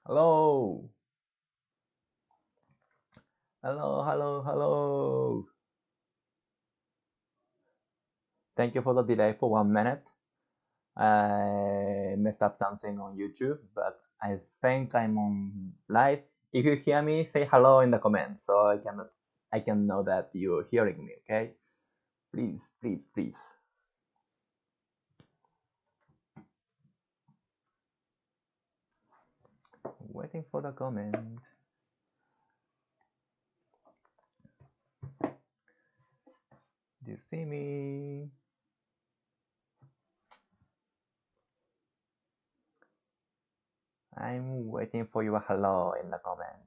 Hello. Hello, hello, hello. Thank you for the delay for 1 minute. I messed up something on YouTube, but I think I'm on live. If you hear me, say hello in the comments so I can know that you're hearing me, okay? Please, please, please. Waiting for the comment. Do you see me? I'm waiting for your hello in the comment.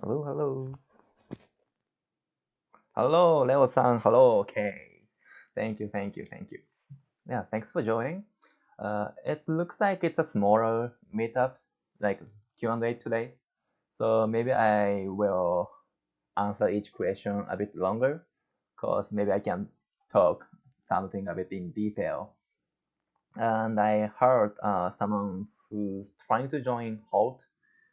Hello, hello. Hello, Leo-san. Hello, okay. Thank you, thank you, thank you. Yeah, thanks for joining. It looks like it's a smaller meetup, like Q&A today. So maybe I will answer each question a bit longer, because maybe I can talk something a bit in detail. And I heard someone who's trying to join Hult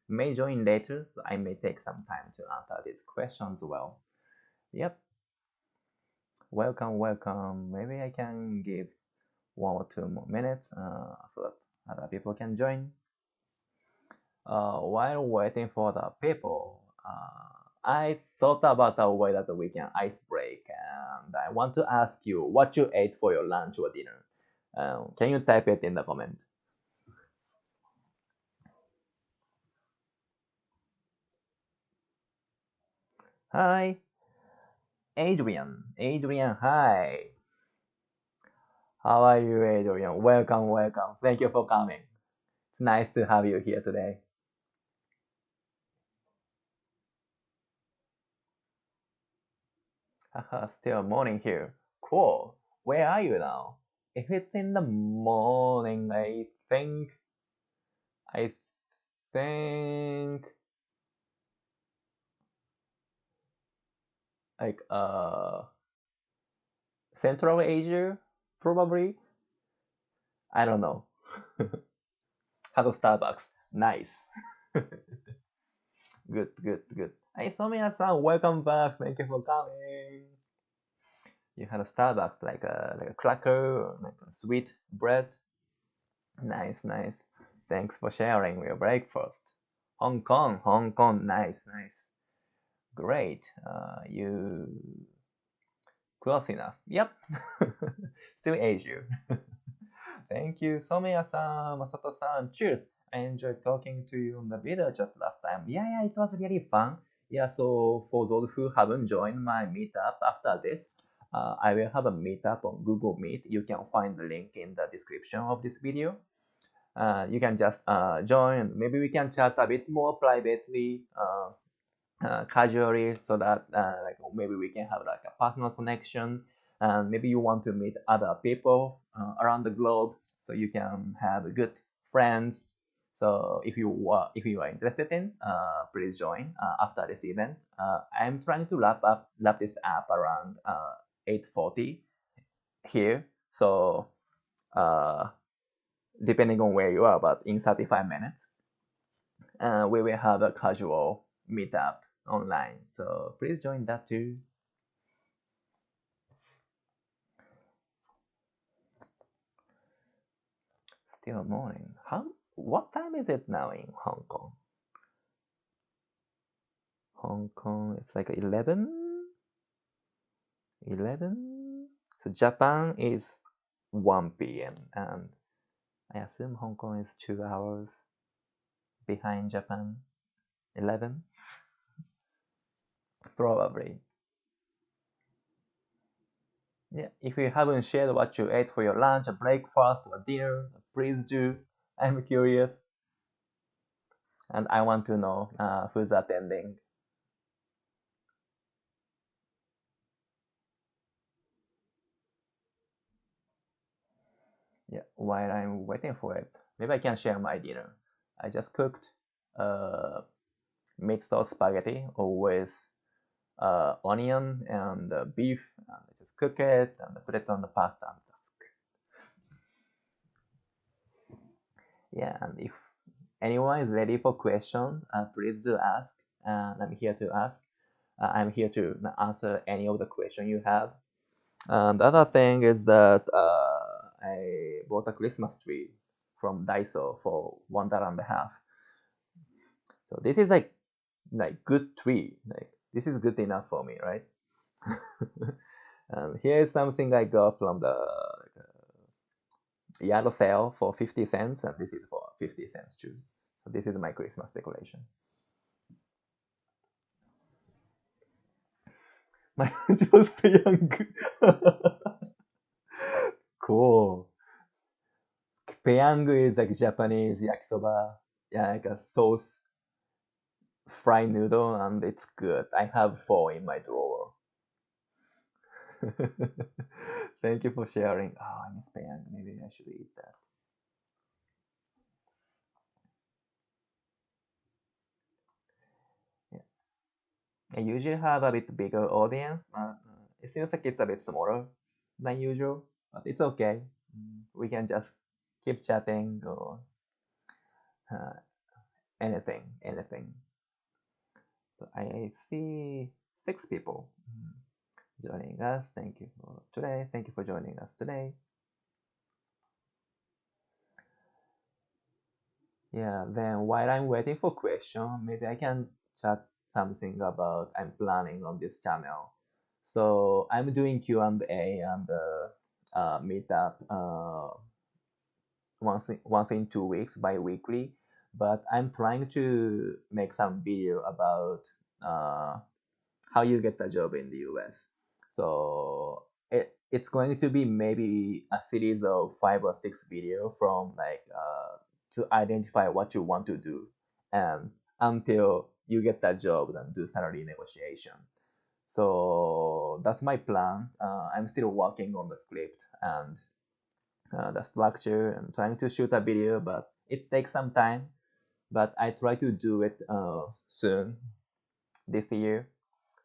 may join later, so I may take some time to answer these questions well. Yep, welcome, welcome. Maybe I can give 1 or 2 more minutes so that other people can join. While waiting for the people, I thought about a way that we can ice break, and I want to ask you what you ate for your lunch or dinner. Can you type it in the comment? Hi, Adrian. Adrian, hi. How are you, Adrian? Welcome, welcome. Thank you for coming. It's nice to have you here today. Haha, still morning here. Cool. Where are you now? If it's in the morning, I think like Central Asia, probably. I don't know. Hello Starbucks. Nice. Good, good, good. Hey, Somiya-san, welcome back. Thank you for coming. You had a Starbucks like a cracker or like a sweet bread. Nice, nice. Thanks for sharing your breakfast. Hong Kong, Hong Kong. Nice, nice. Great. You close enough. Yep. Still Asia. Thank you, Somiya-san, Masato-san. Cheers. I enjoyed talking to you on the video chat last time. Yeah, yeah, it was really fun. Yeah, so for those who haven't joined my meetup after this, I will have a meetup on Google Meet. You can find the link in the description of this video. You can just join. Maybe we can chat a bit more privately, casually, so that like maybe we can have like a personal connection. And maybe you want to meet other people around the globe, so you can have good friends. So if you are interested in, please join after this event. I'm trying to wrap this up around 8:40 here. So uh, depending on where you are, but in 35 minutes, we will have a casual meetup online. So please join that too. Still morning. What time is it now in Hong Kong? Hong Kong, it's like 11? 11? So Japan is 1 p.m. and I assume Hong Kong is 2 hours behind Japan. 11? Probably. Yeah, if you haven't shared what you ate for your lunch, or breakfast, or dinner, please do. I'm curious and I want to know who's attending. Yeah, while I'm waiting for it, maybe I can share my dinner. I just cooked uh, mixed spaghetti or with onion and beef. Just cook it and put it on the pasta. Yeah, and if anyone is ready for question, please do ask. And I'm here to ask. I'm here to answer any of the question you have. And the other thing is that I bought a Christmas tree from Daiso for $1.50. So this is like good tree. Like this is good enough for me, right? And here is something I got from the yellow sale for 50 cents, and this is for 50 cents too. So this is my Christmas decoration. My just young. Cool. Peyang is like Japanese yakisoba, yeah, like a sauce fried noodle, and it's good. I have four in my drawer. Thank you for sharing. Oh, I miss Peyang. Maybe I should eat that. Yeah. I usually have a bit bigger audience, but it seems like it's a bit smaller than usual. But it's okay. We can just keep chatting or uh, anything. So I see six people joining us. Thank you for today. Thank you for joining us today. Yeah, then while I'm waiting for question, maybe I can chat something about I'm planning on this channel. So I'm doing Q&A and meetup once in 2 weeks bi-weekly, but I'm trying to make some video about uh, how you get a job in the US. So it's going to be maybe a series of 5 or 6 video from like to identify what you want to do and until you get that job and do salary negotiation. So that's my plan. I'm still working on the script and the structure and trying to shoot a video, but it takes some time. But I try to do it soon this year.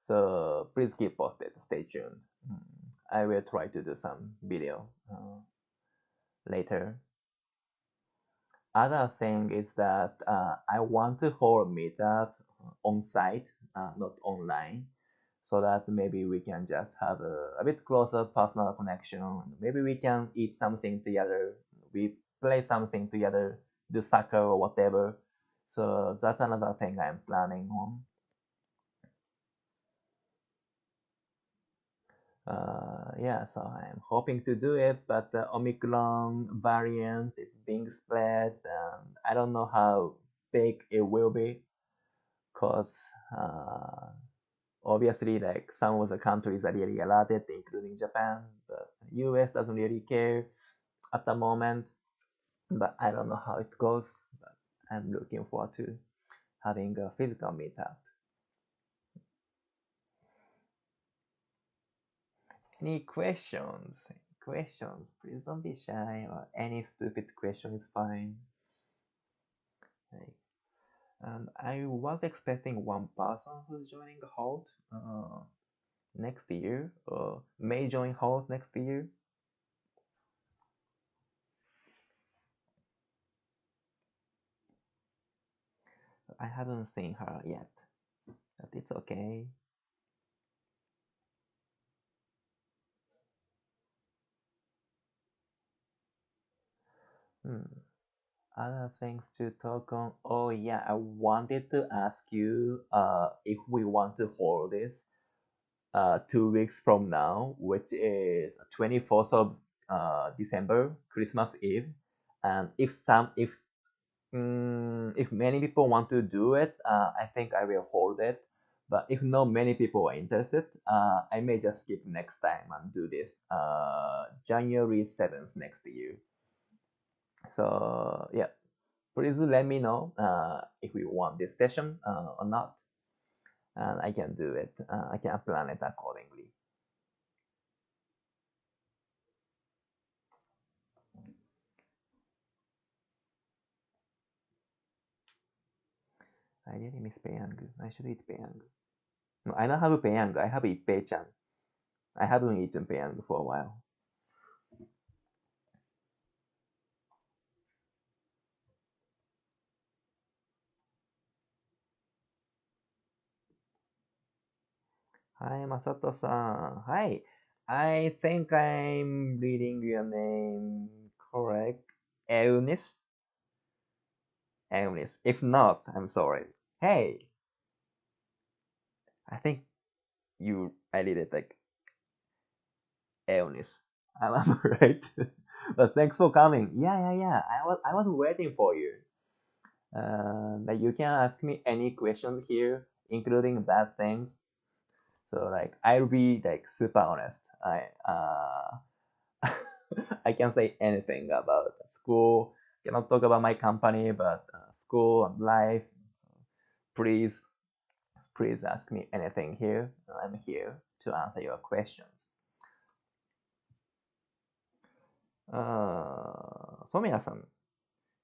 So please keep posted. Stay tuned. I will try to do some video later. Other thing is that I want to hold meetup on site, not online, so that maybe we can just have a bit closer personal connection. Maybe we can eat something together. We play something together, do soccer or whatever. So that's another thing I'm planning on. Yeah, so I'm hoping to do it, but the Omicron variant is being spread, and I don't know how big it will be, because obviously, like some of the countries are really alerted, including Japan, but US doesn't really care at the moment. But I don't know how it goes. But I'm looking forward to having a physical meetup. Any questions? Questions? Please don't be shy, or any stupid question is fine. Like, and I was expecting one person who's joining Hult next year, or may join Hult next year. I haven't seen her yet, but it's okay. Hmm. Other things to talk on. Oh yeah, I wanted to ask you if we want to hold this 2 weeks from now, which is 24th of December, Christmas Eve, and if many people want to do it, I think I will hold it. But if not many people are interested, I may just skip next time and do this January 7th next year. So yeah, please let me know if you want this session or not, and I can do it. I can plan it accordingly. I really miss Peiyang. I should eat Peiyang. No, I don't have Peiyang. I have Ippei-chan. I haven't eaten Peiyang for a while. Hi, Masato-san. Hi. I think I'm reading your name correct. Eunice? Eunice. If not, I'm sorry. Hey, I think I read it like Eunice. I'm right. But thanks for coming. Yeah. I was waiting for you. Like you can ask me any questions here, including bad things. So like I'll be like super honest. I can say anything about school. Cannot talk about my company, but school and life. Please, please ask me anything here. I'm here to answer your questions. Somiya-san,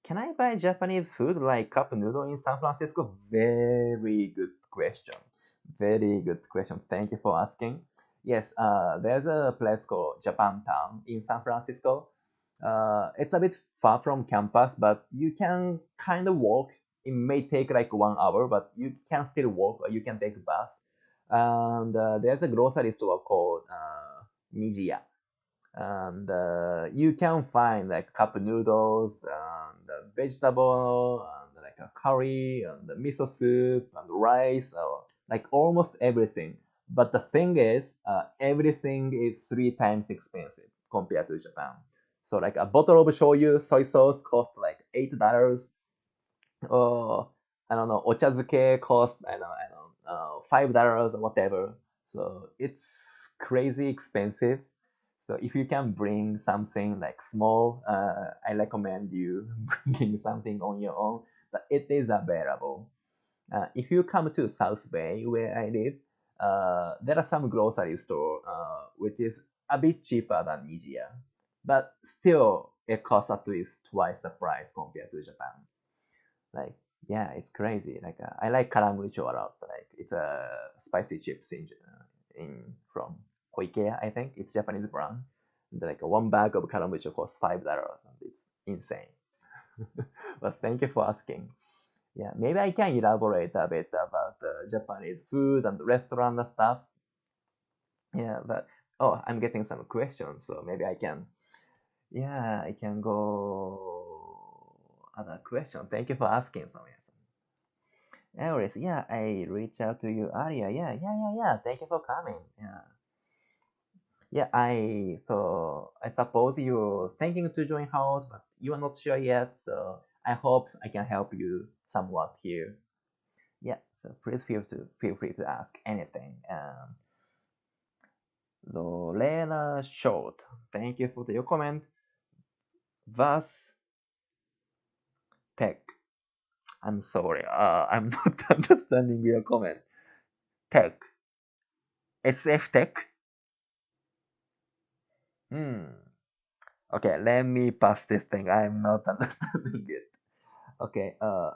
can I buy Japanese food like cup noodle in San Francisco? Very good question. Very good question. Thank you for asking. Yes, there's a place called Japantown in San Francisco. It's a bit far from campus, but you can kind of walk. It may take like 1 hour, but you can still walk or you can take a bus. And there's a grocery store called Nijiya, and you can find like cup noodles and vegetable and like a curry and the miso soup and rice or like almost everything. But the thing is, everything is 3 times expensive compared to Japan. So like a bottle of shoyu soy sauce costs like $8, or I don't know, ochazuke cost I don't know, $5 or whatever. So it's crazy expensive. So if you can bring something like small, I recommend you bringing something on your own. But it is available. If you come to South Bay, where I live, there are some grocery store which is a bit cheaper than Nijiya, but still it costs at least twice the price compared to Japan. Like, yeah, it's crazy. Like, I like karamucho a lot. Like, it's a spicy chips in from Koike, I think it's Japanese brand. And, like one bag of karamucho costs $5, and it's insane. But thank you for asking. Yeah, maybe I can elaborate a bit about Japanese food and restaurant and stuff. Yeah, but oh, I'm getting some questions, so maybe I can. Yeah, I can go other question. Thank you for asking, Sonia. Anyways, yeah, I reached out to you earlier. Yeah. Thank you for coming. Yeah. I suppose you're thinking to join Hult, but you are not sure yet. So I hope I can help you somewhat here. Yeah. So please feel free to ask anything. Lorena Short, thank you for your comment. Vas Tech. I'm sorry. I'm not understanding your comment. Tech. SF Tech. Hmm. Okay, let me pass this thing. I'm not understanding it. Okay, uh,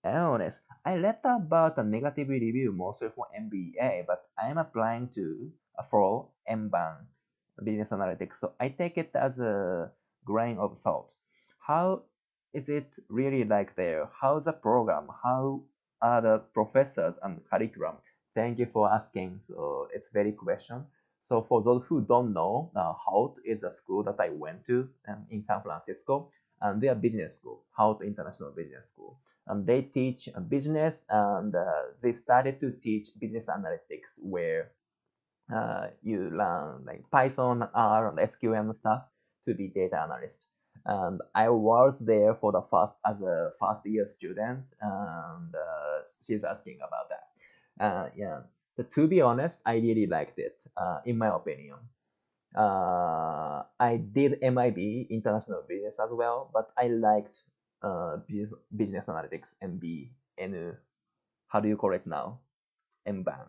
honest. I read about a negative review mostly for MBA, but I'm applying to for MBAN, business analytics. So I take it as a grain of salt. How is it really like there? How's the program? How are the professors and curriculum? Thank you for asking. So it's very question. So for those who don't know, Hult is a school that I went to in San Francisco, and they are business school, Hult International Business School, and they teach business, and they started to teach business analytics where you learn like Python, R, and SQL and stuff to be data analyst. And I was there for the first as a first year student, and she's asking about that. Yeah, but to be honest, I really liked it. In my opinion, I did MIB International Business as well, but I liked business analytics MBN. How do you call it now? MBAN,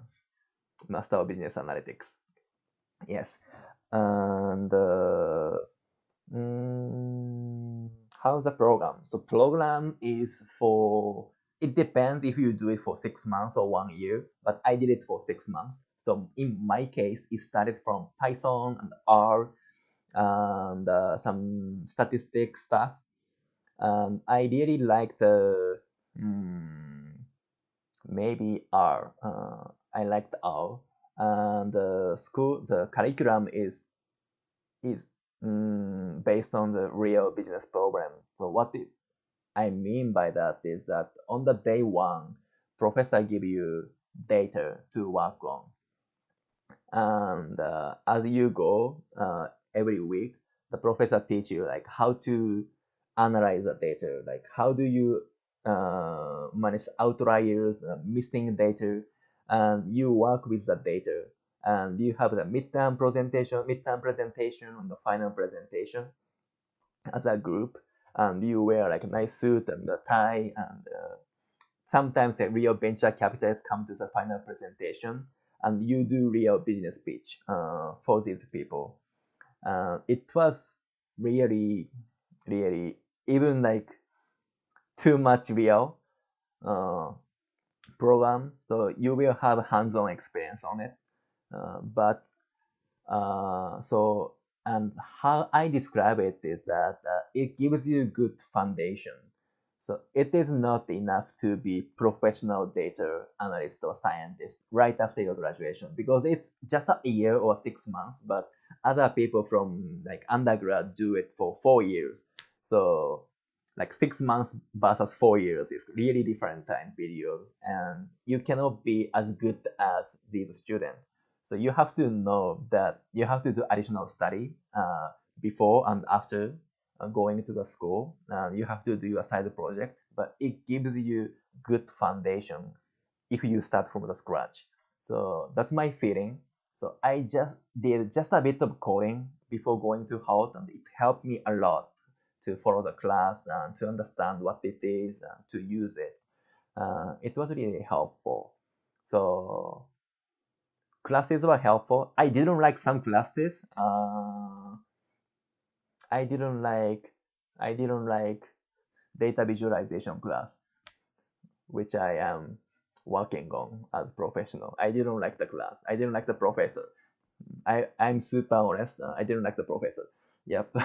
Master of Business Analytics. Yes, and how's the program? So program is for it depends if you do it for 6 months or 1 year, but I did it for 6 months. So in my case, it started from Python and R and some statistics stuff. And I really like the maybe R. I liked R, and the curriculum is based on the real business program. So I mean by that is that on the day one, professor give you data to work on, and as you go every week, the professor teach you like how to analyze the data, like how do you manage outliers, missing data, and you work with the data, and you have the midterm presentation, and the final presentation as a group, and you wear like a nice suit and a tie, and sometimes the real venture capitalists come to the final presentation, and you do real business pitch for these people. It was really, really even like too much real uh, program, so you will have hands-on experience on it. But so and how I describe it is that it gives you good foundation. So it is not enough to be professional data analyst or scientist right after your graduation, because it's just a year or 6 months, but other people from like undergrad do it for 4 years. So like 6 months versus 4 years is really different time period, and you cannot be as good as these students. So you have to know that you have to do additional study before and after going to the school. You have to do a side project, but it gives you good foundation if you start from the scratch. So that's my feeling. So I just did just a bit of coding before going to Hult, and it helped me a lot to follow the class and to understand what it is and to use it. It was really helpful. So classes were helpful. I didn't like some classes. I didn't like I didn't like data visualization class, which I am working on as professional. I didn't like the class. I didn't like the professor. I'm super honest. I didn't like the professor. Yep.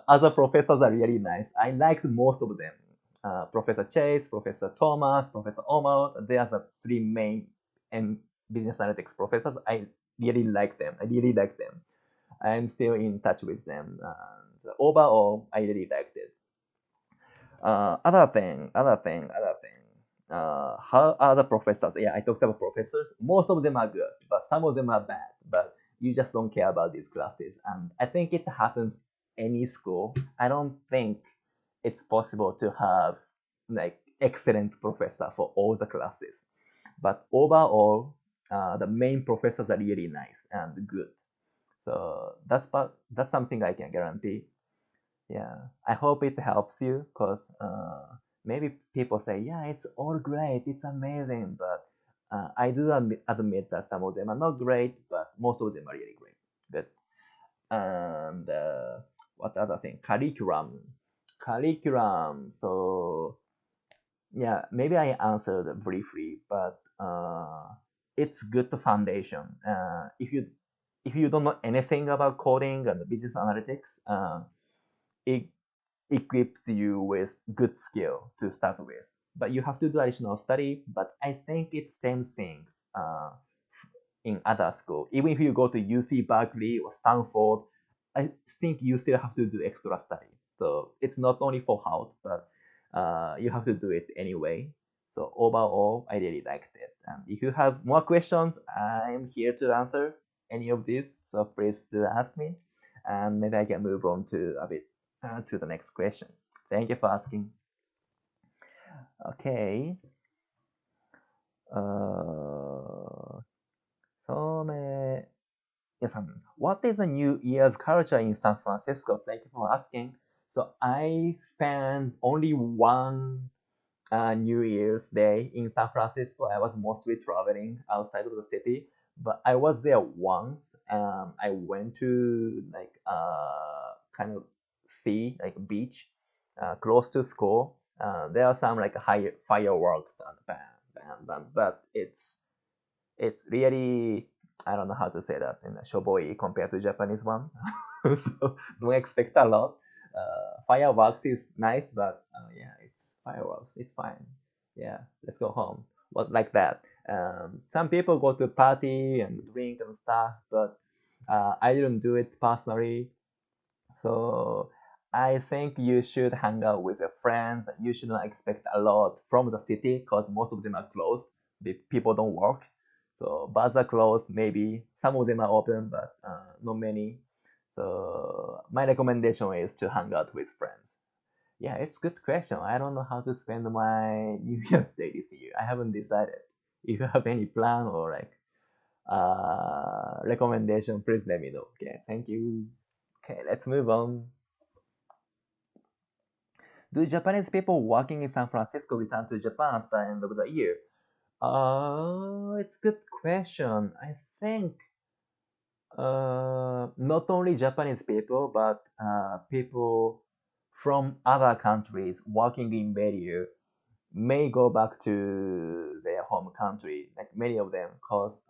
Other professors are really nice. I liked most of them. Professor Chase, Professor Thomas, Professor Omar. They are the three main and business analytics professors. I really like them. I really like them. I'm still in touch with them. And overall, I really liked it. Other thing. How are the professors? Yeah, I talked about professors. Most of them are good, but some of them are bad. But you just don't care about these classes, and I think it happens any school. I don't think it's possible to have like excellent professor for all the classes. But overall, the main professors are really nice and good. So that's something I can guarantee. Yeah, I hope it helps you, because maybe people say, yeah, it's all great, it's amazing, but I do admit that some of them are not great, but most of them are really great. Good. And what other thing? Curriculum. Curriculum. So yeah, maybe I answered briefly, but it's good foundation. If you don't know anything about coding and business analytics, it equips you with good skill to start with. But you have to do additional study. But I think it's same thing uh, in other school. Even if you go to UC Berkeley or Stanford, I think you still have to do extra study. So it's not only for Hult, but you have to do it anyway. So overall, I really liked it. And if you have more questions, I'm here to answer any of these. So please do ask me, and maybe I can move on to a bit to the next question. Thank you for asking. Okay. Uh, so, yes, what is the New Year's culture in San Francisco? Thank you for asking. So I spent only one New Year's Day in San Francisco. I was mostly traveling outside of the city, but I was there once. I went to like kind of sea, like beach, close to school, There are some like high fireworks and bam, bam, bam, but it's really, I don't know how to say that in a shoboi compared to Japanese one. So don't expect a lot. Fireworks is nice, but yeah, it's fireworks. It's fine. Yeah, let's go home. What like that? Some people go to party and drink and stuff, but I didn't do it personally. So I think you should hang out with your friends. You should not expect a lot from the city because most of them are closed. People don't work. So bars are closed, maybe. Some of them are open, but not many. So my recommendation is to hang out with friends. Yeah, it's good question. I don't know how to spend my New Year's Day this year. I haven't decided. If you have any plan or like recommendation, please let me know. Okay, thank you. Okay, let's move on. Do Japanese people working in San Francisco return to Japan at the end of the year? It's a good question. I think not only Japanese people, but people from other countries working in media may go back to their home country, like many of them, because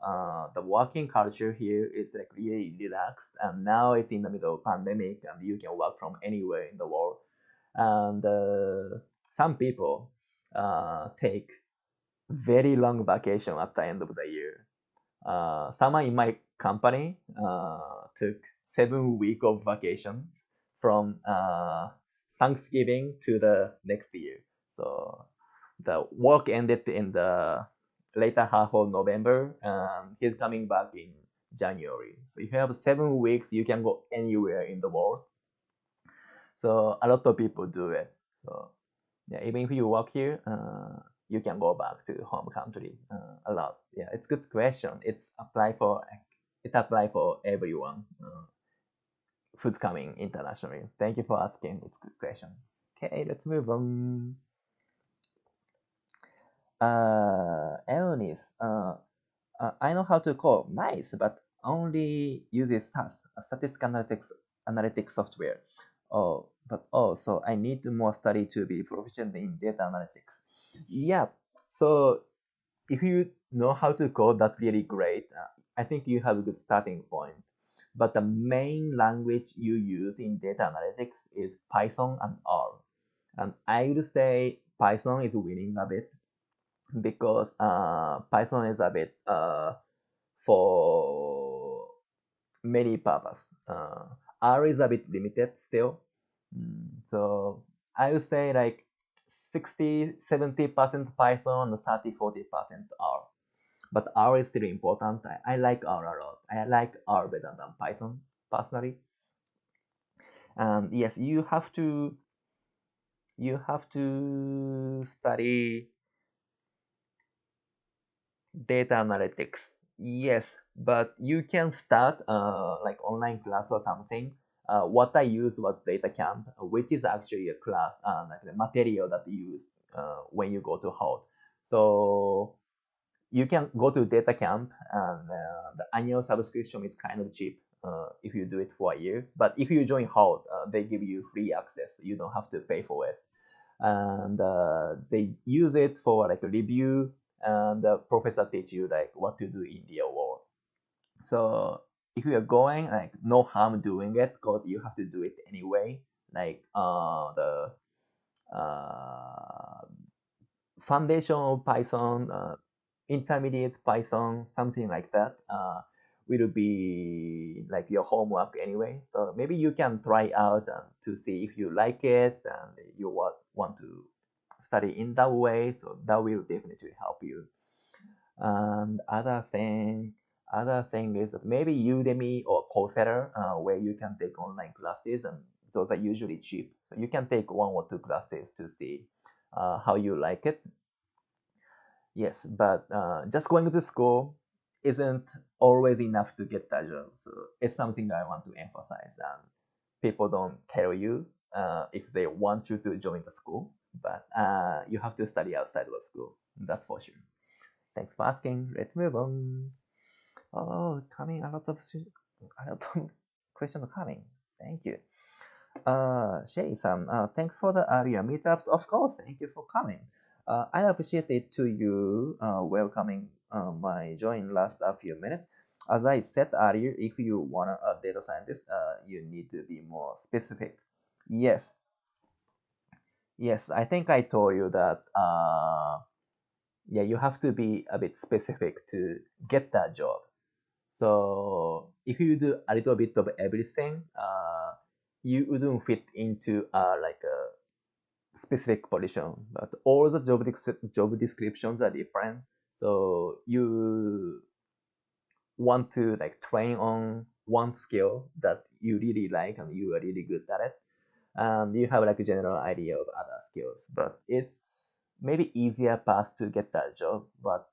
the working culture here is like really relaxed, and now it's in the middle of pandemic, and you can work from anywhere in the world. And some people take very long vacation at the end of the year. Someone in my company took 7 week of vacation from Thanksgiving to the next year. So the work ended in the later half of November, and he's coming back in January. So if you have 7 weeks, you can go anywhere in the world. So a lot of people do it. So yeah, even if you work here, you can go back to home country a lot. Yeah, it's good question. It apply for everyone who's coming internationally. Thank you for asking. It's a good question. Okay, let's move on. Elnis, I know how to code. Nice, but only uses SAS, statistical analytics software. So I need more study to be proficient in data analytics. Yeah. So if you know how to code, that's really great. I think you have a good starting point. But the main language you use in data analytics is Python and R. And I would say Python is winning a bit because Python is a bit for many purpose. R is a bit limited still. So I would say like 60-70% Python and 30-40% R. But R is still important. I like R a lot. I like R better than Python personally. And yes, you have to study data analytics. Yes, but you can start like online class or something. What I used was data camp, which is actually a class, like the material that you use when you go to Hult. So you can go to data camp, and the annual subscription is kind of cheap if you do it for a year. But if you join Hult, they give you free access. You don't have to pay for it, and they use it for like a review, and the professor teach you like what to do in real world. So if you are going, like no harm doing it because you have to do it anyway. Like the uh, foundation of Python, intermediate Python, something like that, will be like your homework anyway. So maybe you can try out to see if you like it and you want to study in that way. So that will definitely help you. And other thing is that maybe Udemy or Coursera, where you can take online classes, and those are usually cheap. So you can take 1 or 2 classes to see how you like it. Yes, but just going to school isn't always enough to get that job. So it's something I want to emphasize. And people don't tell you if they want you to join the school, but you have to study outside of school. That's for sure. Thanks for asking. Let's move on. Oh, coming a lot of questions coming. Thank you. Shay-san, thanks for the earlier meetups. Of course, thank you for coming. I appreciate it to you welcoming my join last a few minutes. As I said earlier, if you want a data scientist, you need to be more specific. Yes, yes, I think I told you that. Yeah, you have to be a bit specific to get that job. So if you do a little bit of everything, you wouldn't fit into like a specific position. But all the job descriptions are different. So you want to like train on one skill that you really like and you are really good at it, and you have like a general idea of other skills. But it's maybe easier path to get that job. But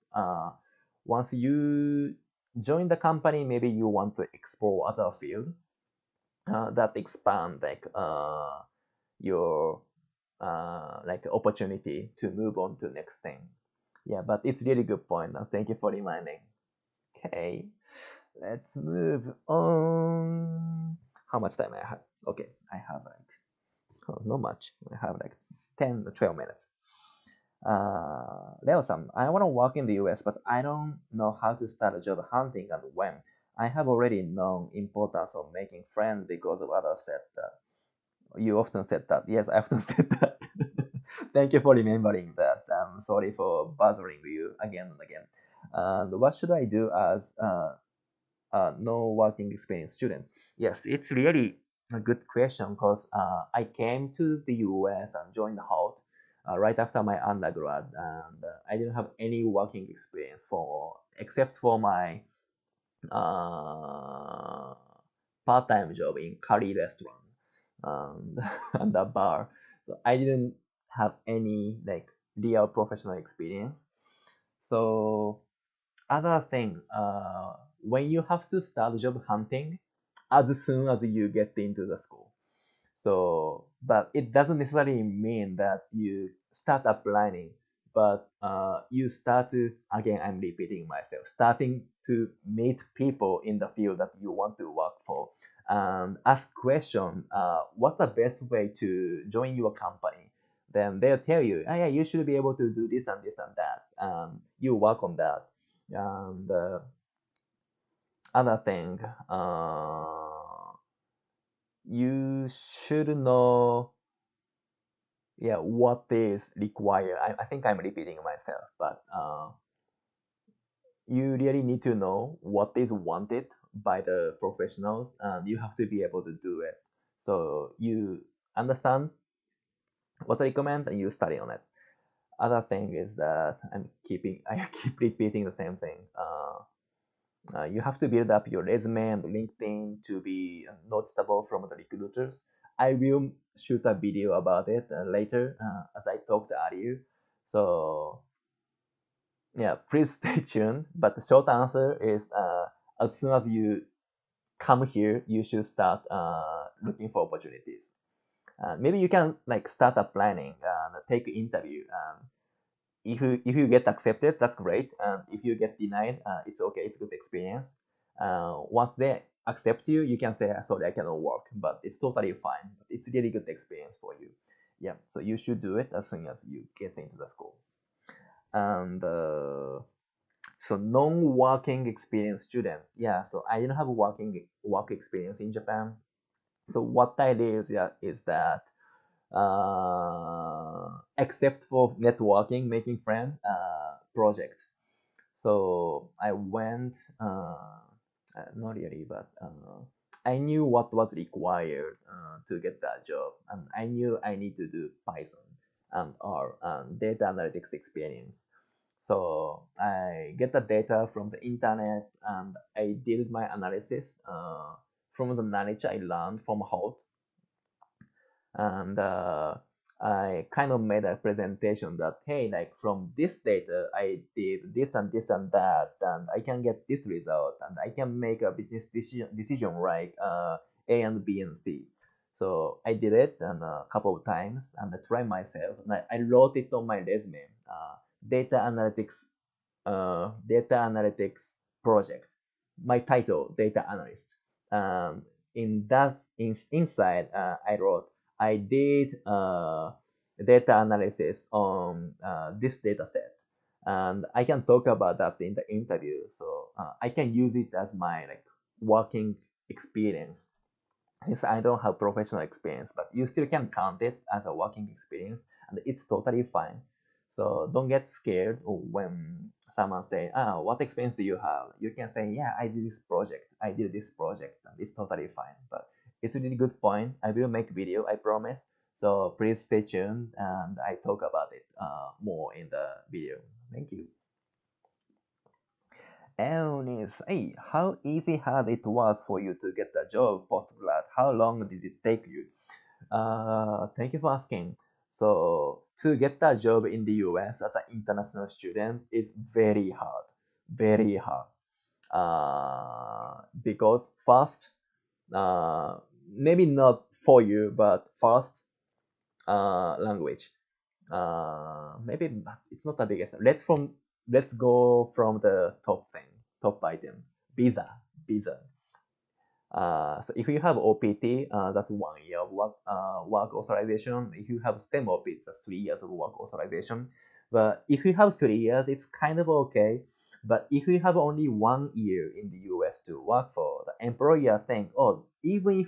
once you join the company, maybe you want to explore other field that expand like your like opportunity to move on to next thing. Yeah, but it's really good point. Thank you for reminding. Okay, let's move on. How much time I have? Okay, I have like not much. I have like 10 or 12 minutes. Leo-san, I want to work in the US, but I don't know how to start a job hunting and when. I have already known importance of making friends because of others said that. You often said that. Yes, I often said that. Thank you for remembering that. I'm sorry for bothering you again and again. And what should I do as no working experience student? Yes, it's really a good question because I came to the US and joined Hult right after my undergrad, and I didn't have any working experience for except for my uh, part-time job in curry restaurant and, and a bar. So I didn't have any like real professional experience. So other thing, when you have to start job hunting as soon as you get into the school. So, but it doesn't necessarily mean that you start applying, but you start to, again, I'm repeating myself, starting to meet people in the field that you want to work for and ask question, what's the best way to join your company? Then they'll tell you, oh, yeah, you should be able to do this and this and that. You work on that. And other thing, you should know, yeah, what is required. I think I'm repeating myself, but you really need to know what is wanted by the professionals, and you have to be able to do it. So you understand what I recommend, and you study on it. Other thing is that I keep repeating the same thing. You have to build up your resume and LinkedIn to be noticeable from the recruiters. I will shoot a video about it later, as I talked earlier. So yeah, please stay tuned. But the short answer is, as soon as you come here, you should start looking for opportunities. Maybe you can like start a planning and take interview. If you get accepted, that's great. And if you get denied, it's okay. It's good experience. Once they accept you, you can say, sorry, I cannot work, but it's totally fine. It's really good experience for you. Yeah, so you should do it as soon as you get into the school. And so non-working experience student. Yeah, so I didn't have work experience in Japan. So what I did is that except for networking, making friends, project. So I went, not really, but I knew what was required to get that job, and I knew I need to do Python and R and data analytics experience. So I get the data from the internet and I did my analysis from the knowledge I learned from Hult, and I kind of made a presentation that, hey, like from this data I did this and this and that, and I can get this result, and I can make a business decision like A and B and C. So I did it and a couple of times, and I tried myself, and I wrote it on my resume. Data analytics, data analytics project. My title, data analyst. inside, I wrote, I did data analysis on this data set, and I can talk about that in the interview. So I can use it as my like working experience, since I don't have professional experience, but you still can count it as a working experience, and it's totally fine. So don't get scared when someone say, "Ah, what experience do you have?" You can say, "Yeah, I did this project. I did this project," and it's totally fine. But it's a really good point. I will make video, I promise. So please stay tuned, and I talk about it more in the video. Thank you. Eunice, hey, how easy had it was for you to get the job post grad? How long did it take you? Thank you for asking. So to get that job in the US as an international student is very hard, very hard. Because first, maybe not for you, but first, language. Maybe it's not the biggest. Let's go from the top thing, top item, visa, visa. So if you have OPT, that's 1 year of work authorization. If you have STEM OPT, that's 3 years of work authorization. But if you have 3 years, it's kind of okay. But if you have only 1 year in the US to work for, the employer think, oh, even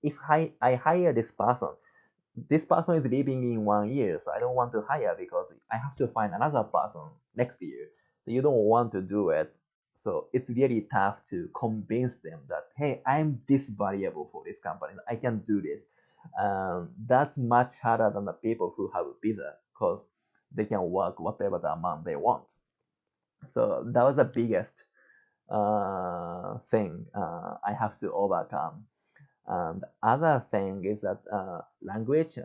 if I hire this person is leaving in 1 year, so I don't want to hire because I have to find another person next year. So you don't want to do it. So it's really tough to convince them that, hey, I'm this valuable for this company. I can do this. That's much harder than the people who have a visa because they can work whatever the amount they want. So that was the biggest thing I have to overcome. And the other thing is that language,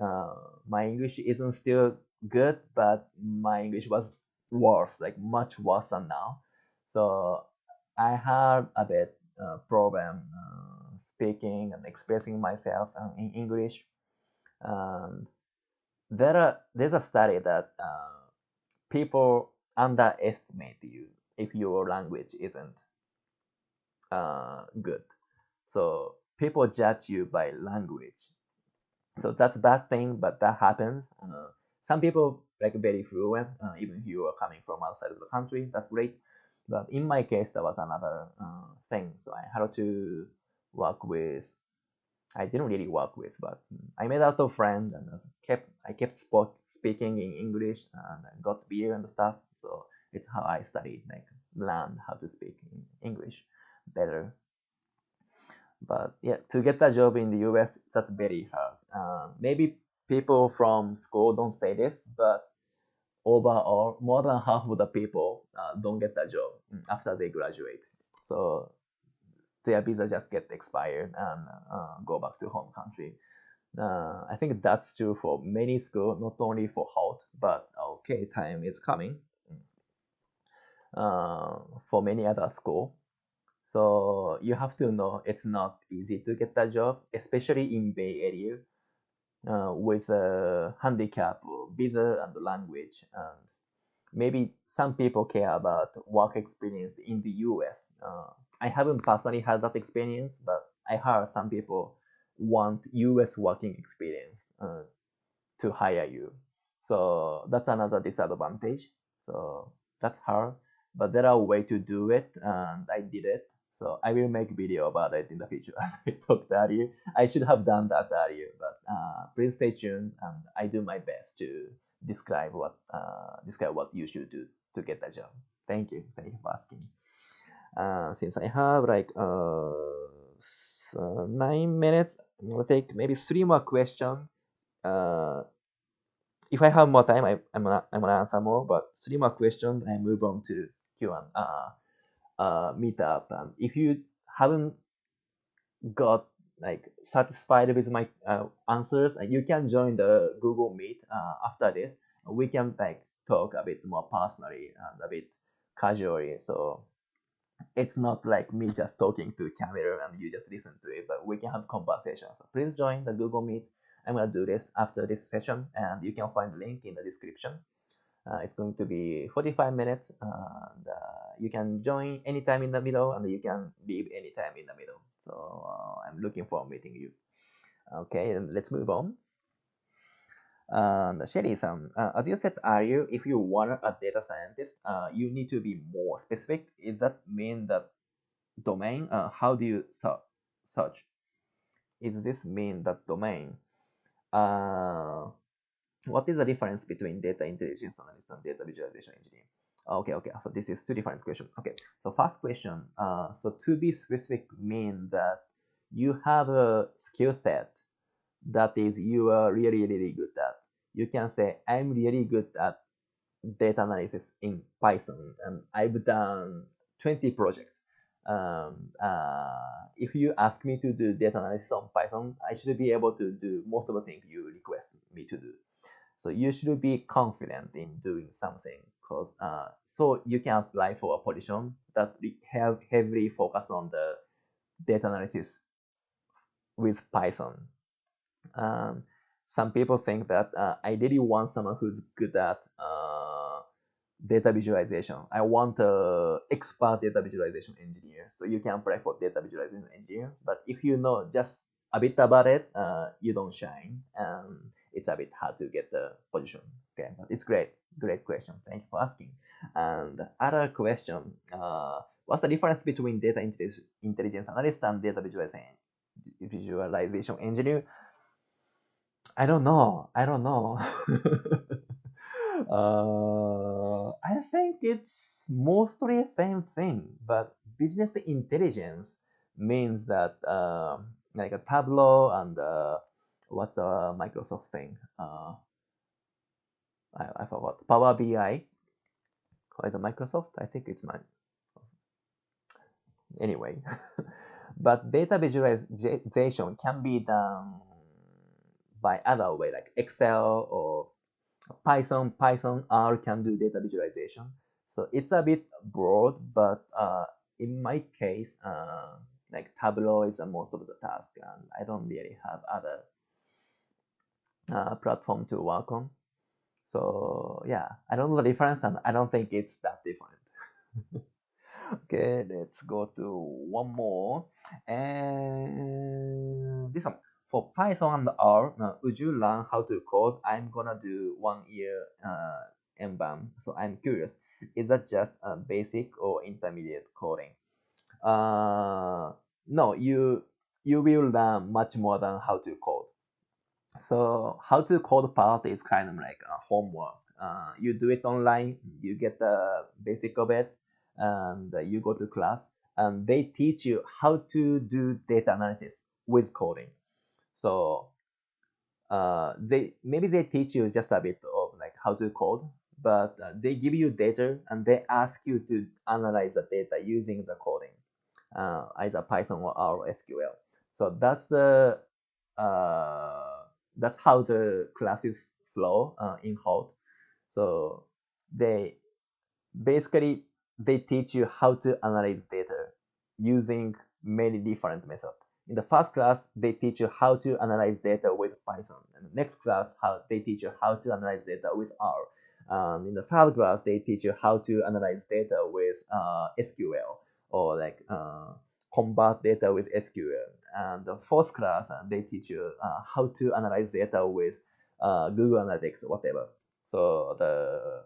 my English isn't still good, but my English was worse, like much worse than now. So I had a bit problem speaking and expressing myself in English. And there's a study that people underestimate you if your language isn't good. So people judge you by language. So that's a bad thing, but that happens. Some people like very fluent, even if you are coming from outside of the country, that's great. But in my case, that was another thing. So I had to work with. I didn't really work with, but I made out of friend and I kept speaking in English and I got beer and stuff. So it's how I studied, like learn how to speak in English better. But yeah, to get a job in the US, that's very hard. Maybe people from school don't say this, but overall, more than half of the people don't get a job after they graduate. So their visa just get expired and go back to home country. I think that's true for many schools, not only for Hult, but okay, time is coming for many other schools. So you have to know it's not easy to get that job, especially in Bay Area with a handicap, visa, and language. And maybe some people care about work experience in the US. I haven't personally had that experience, but I heard some people want US working experience to hire you. So that's another disadvantage. So that's hard, but there are ways to do it, and I did it. So I will make video about it in the future as I talked earlier. I should have done that earlier, but please stay tuned, and I do my best to describe what you should do to get a job. Thank you for asking. Since I have like 9 minutes, I'm gonna take maybe three more questions. Uh, if I have more time, I'm gonna answer more. But three more questions, I move on to Q and meetup. And if you haven't got like satisfied with my answers, you can join the Google Meet after this. We can like talk a bit more personally and a bit casually. So it's not like me just talking to camera and you just listen to it, but we can have conversations. So please join the Google Meet. I'm gonna do this after this session, and you can find the link in the description. It's going to be 45 minutes, and you can join anytime in the middle, and you can leave anytime in the middle. So I'm looking forward to meeting you. Okay, and let's move on. Sherry-san, as you said earlier, if you want a data scientist, you need to be more specific. Is that mean that domain? How do you search? Is this mean that domain? Uh, what is the difference between data intelligence analyst and data visualization engineer? Okay, okay. So this is two different questions. Okay. So first question. So to be specific mean that you have a skill set that is you are really really good at. You can say I'm really good at data analysis in Python, and I've done 20 projects. If you ask me to do data analysis on Python, I should be able to do most of the things you request me to do. So you should be confident in doing something, because so you can apply for a position that have heavily focus on the data analysis with Python. Um, some people think that I really want someone who's good at data visualization. I want a expert data visualization engineer. So you can apply for data visualization engineer. But if you know just a bit about it, you don't shine. It's a bit hard to get the position. Okay, but it's great. Great question. Thank you for asking. And other question, what's the difference between data intelligence analyst and data visualization engineer? I don't know. I don't know. I think it's mostly same thing, but business intelligence means that like a Tableau and what's the Microsoft thing? I forgot. Power BI. What is it, Microsoft? I think it's mine. Anyway, but data visualization can be done by other way, like Excel or Python, R can do data visualization. So it's a bit broad, but in my case, like Tableau is the most of the task, and I don't really have other platform to work on. So yeah, I don't know the difference, and I don't think it's that different. Okay, let's go to one more. And this one. For Python and R, would you learn how to code? I'm gonna do 1 year MBAN, so I'm curious. Is that just a basic or intermediate coding? No, you will learn much more than how to code. So how to code part is kind of like a homework. You do it online, you get the basic of it, and you go to class, and they teach you how to do data analysis with coding. So they teach you just a bit of like how to code, but they give you data and they ask you to analyze the data using the coding, either Python or R or SQL. So that's how the classes flow in Hult. So they basically they teach you how to analyze data using many different methods. In the first class, they teach you how to analyze data with Python. And the next class, how they teach you how to analyze data with R. In the third class, they teach you how to analyze data with SQL, or like convert data with SQL. And the fourth class, they teach you how to analyze data with Google Analytics or whatever. So the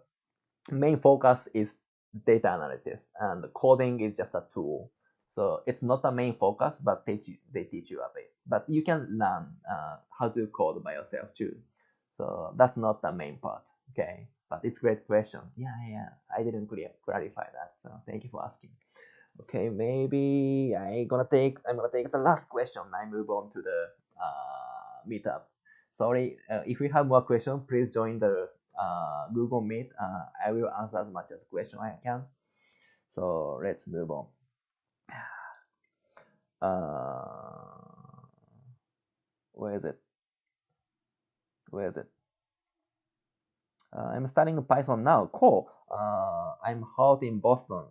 main focus is data analysis, and coding is just a tool. So it's not a main focus, but they teach you a bit. But you can learn how to code by yourself too. So that's not the main part. Okay, but it's a great question. Yeah, yeah. I didn't clarify that. So thank you for asking. Okay, maybe I'm gonna take the last question. I move on to the meetup. Sorry, if we have more questions, please join the Google Meet. I will answer as much as question I can. So let's move on. Where is it? Where is it? I'm studying Python now. Cool. I'm hot in Boston.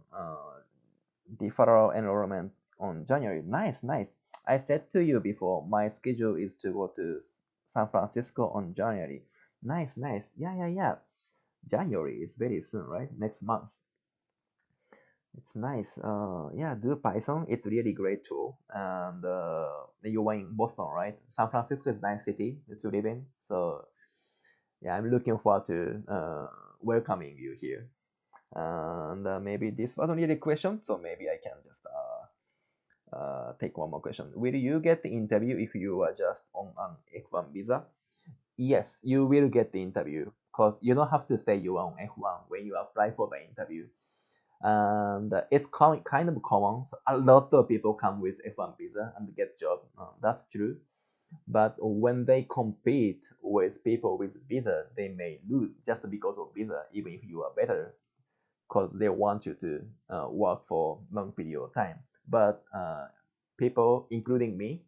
Deferral enrollment on January. Nice, nice. I said to you before, my schedule is to go to San Francisco on January. Nice, nice. Yeah, yeah, yeah. January is very soon, right? Next month. It's nice. Yeah, do Python. It's really great tool. And you are in Boston, right? San Francisco is a nice city to live in. So yeah, I'm looking forward to welcoming you here. And maybe this wasn't really a question, so maybe I can just take one more question. Will you get the interview if you are just on an F1 visa? Yes, you will get the interview because you don't have to say you are on F1 when you apply for the interview. And it's kind of common. So a lot of people come with F1 visa and get job. That's true. But when they compete with people with visa, they may lose just because of visa, even if you are better, because they want you to work for long period of time. But people, including me,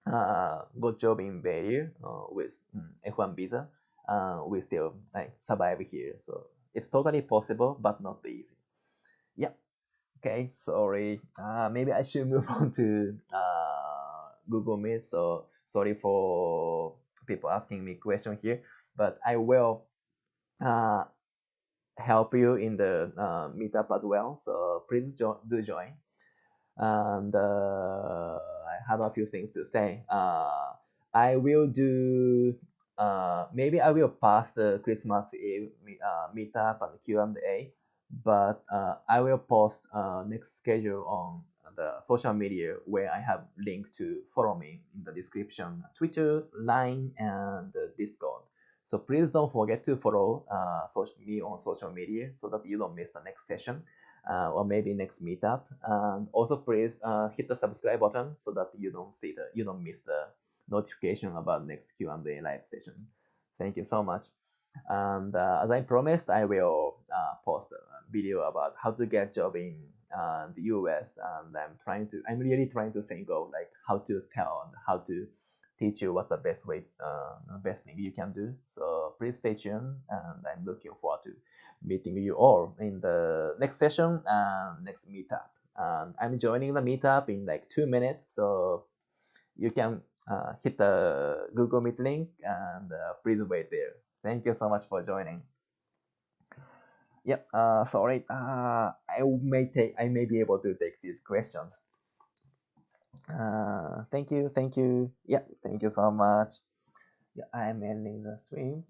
got job in Bay Area with F1 visa. We still like survive here, so it's totally possible, but not easy. Yeah. Okay. Sorry. Maybe I should move on to Google Meet. So sorry for people asking me question here, but I will uh, help you in the meetup as well. So please do join. And I have a few things to say. I will do. Maybe I will pass the Christmas Eve meetup and Q&A, but I will post next schedule on the social media where I have link to follow me in the description: Twitter, Line, and Discord. So please don't forget to follow me on social media so that you don't miss the next session or maybe next meetup. And also please hit the subscribe button so that you don't miss the notification about next Q&A live session. Thank you so much. And as I promised, I will post a video about how to get job in the US. And I'm really trying to think of like how to tell and how to teach you what's the best way, best thing you can do. So please stay tuned, and I'm looking forward to meeting you all in the next session and next meetup. And I'm joining the meetup in like 2 minutes, so you can hit the Google Meet link and please wait there. Thank you so much for joining. Yep. Sorry. I may be able to take these questions. Thank you. Thank you. Yeah. Thank you so much. Yeah, I'm ending the stream.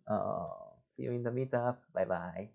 See you in the meetup. Bye bye.